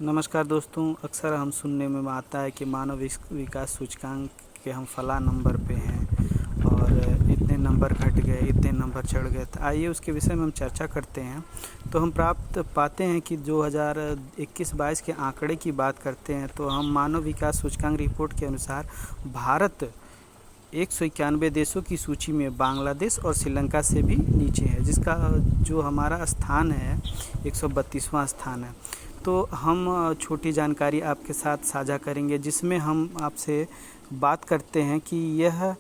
नमस्कार दोस्तों। अक्सर हम सुनने में आता है कि मानव विकास सूचकांक के हम फला नंबर पे हैं और इतने नंबर घट गए, इतने नंबर चढ़ गए। तो आइए उसके विषय में हम चर्चा करते हैं। तो हम पाते हैं कि 2021-22 के आंकड़े की बात करते हैं तो हम मानव विकास सूचकांक रिपोर्ट के अनुसार भारत 191 देशों की सूची में बांग्लादेश और श्रीलंका से भी नीचे है, जिसका जो हमारा स्थान है 132वां स्थान है। तो हम छोटी जानकारी आपके साथ साझा करेंगे, जिसमें हम आपसे बात करते हैं कि यह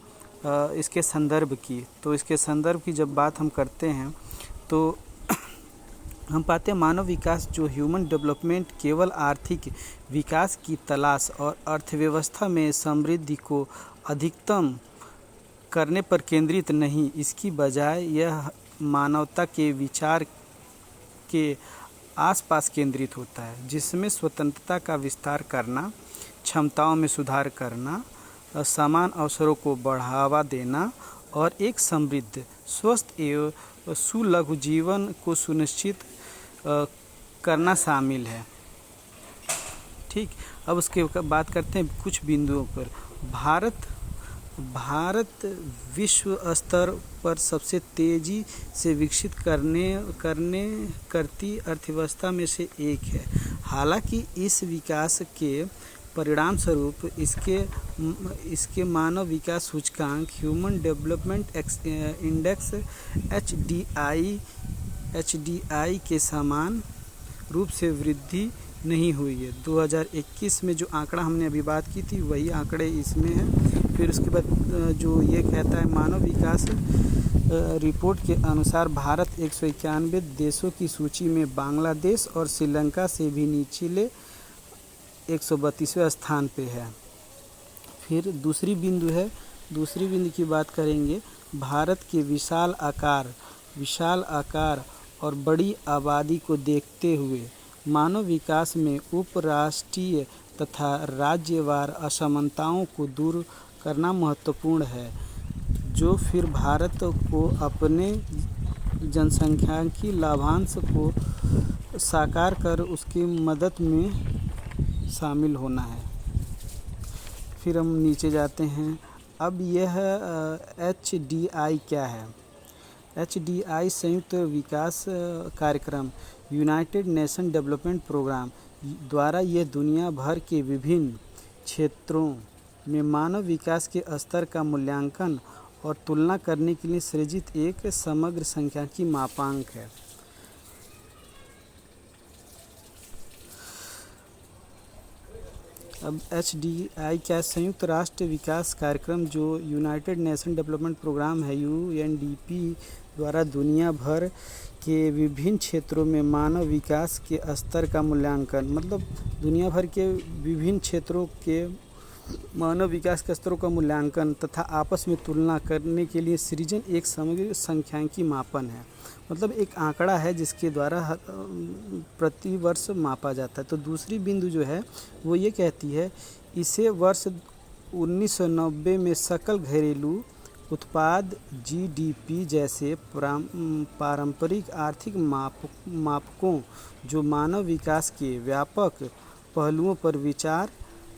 इसके संदर्भ की। तो इसके संदर्भ की जब बात हम करते हैं तो हम पाते हैं मानव विकास जो ह्यूमन डेवलपमेंट केवल आर्थिक विकास की तलाश और अर्थव्यवस्था में समृद्धि को अधिकतम करने पर केंद्रित नहीं, इसकी बजाय यह मानवता के विचार के आसपास केंद्रित होता है, जिसमें स्वतंत्रता का विस्तार करना, क्षमताओं में सुधार करना, समान अवसरों को बढ़ावा देना और एक समृद्ध, स्वस्थ एवं सुलभ जीवन को सुनिश्चित करना शामिल है। ठीक, अब उसके बात करते हैं कुछ बिंदुओं पर। भारत विश्व स्तर पर सबसे तेज़ी से विकसित करती अर्थव्यवस्था में से एक है। हालांकि इस विकास के परिणाम स्वरूप इसके मानव विकास सूचकांक ह्यूमन डेवलपमेंट इंडेक्स HDI के समान रूप से वृद्धि नहीं हुई है। 2021 में जो आंकड़ा हमने अभी बात की थी वही आंकड़े इसमें है। फिर उसके बाद जो ये कहता है मानव विकास रिपोर्ट के अनुसार भारत 191 देशों की सूची में बांग्लादेश और श्रीलंका से भी निचले 132वें स्थान पे है। फिर दूसरी बिंदु की बात करेंगे। भारत के विशाल आकार और बड़ी आबादी को देखते हुए मानव विकास में उपराष्ट्रीय तथा राज्यवार असमानताओं को दूर करना महत्वपूर्ण है, जो फिर भारत को अपने जनसांख्यिकी लाभांश को साकार कर उसकी मदद में शामिल होना है। फिर हम नीचे जाते हैं। अब यह HDI क्या है? HDI संयुक्त विकास कार्यक्रम यूनाइटेड नेशन डेवलपमेंट प्रोग्राम द्वारा यह दुनिया भर के विभिन्न क्षेत्रों में मानव विकास के स्तर का मूल्यांकन और तुलना करने के लिए सृजित एक समग्र सांख्यिकीय मापांक है। अब HDI क्या? संयुक्त राष्ट्र विकास कार्यक्रम जो यूनाइटेड नेशन डेवलपमेंट प्रोग्राम है UNDP द्वारा दुनिया भर के विभिन्न क्षेत्रों में मानव विकास के स्तर का मूल्यांकन, मतलब दुनिया भर के विभिन्न क्षेत्रों के मानव विकास के स्तरों का मूल्यांकन तथा आपस में तुलना करने के लिए सृजन एक समग्र सांख्यिकीय मापन है। मतलब एक आंकड़ा है जिसके द्वारा प्रति वर्ष मापा जाता है। तो दूसरी बिंदु जो है वो ये कहती है, इसे वर्ष 1990 में सकल घरेलू उत्पाद GDP जैसे पारंपरिक आर्थिक मापकों जो मानव विकास के व्यापक पहलुओं पर विचार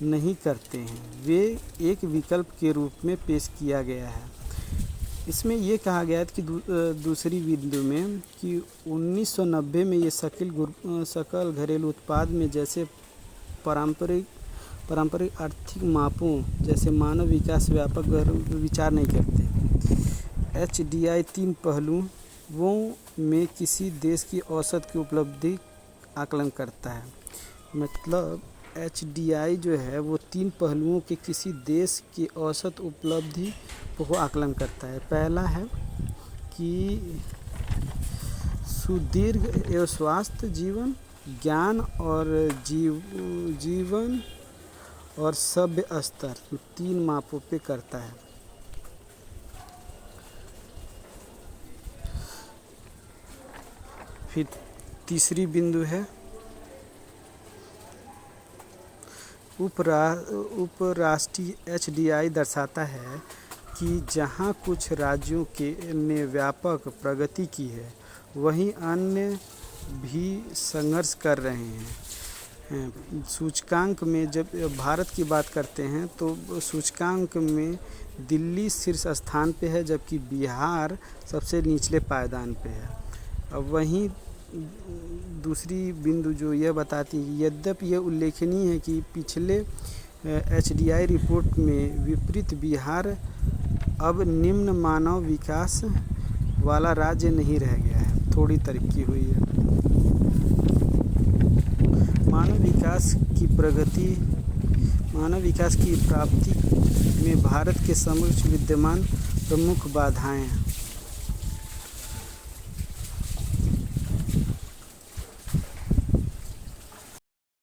नहीं करते हैं, वे एक विकल्प के रूप में पेश किया गया है। इसमें यह कहा गया है कि दूसरी बिंदु में कि 1990 में ये सकल घरेलू उत्पाद में जैसे पारंपरिक आर्थिक मापों जैसे मानव विकास व्यापक विचार नहीं करते। HDI 3 पहलुओं में किसी देश की औसत की उपलब्धि आकलन करता है। मतलब HDI जो है वो 3 पहलुओं के किसी देश की औसत उपलब्धि को आकलन करता है। पहला है कि सुदीर्घ एवं स्वास्थ्य जीवन, ज्ञान और जीवन और सभ्य स्तर, 3 मापों पे करता है। फिर तीसरी बिंदु है उपराष्ट्रीय। HDI दर्शाता है कि जहां कुछ राज्यों ने व्यापक प्रगति की है, वहीं अन्य भी संघर्ष कर रहे हैं। सूचकांक में जब भारत की बात करते हैं तो सूचकांक में दिल्ली शीर्ष स्थान पे है, जबकि बिहार सबसे निचले पायदान पे है। अब वहीं दूसरी बिंदु जो यह बताती है कि यद्यपि यह उल्लेखनीय है कि पिछले HDI रिपोर्ट में विपरीत बिहार अब निम्न मानव विकास वाला राज्य नहीं रह गया है, थोड़ी तरक्की हुई है। मानव विकास की प्राप्ति में भारत के समक्ष विद्यमान प्रमुख बाधाएं हैं।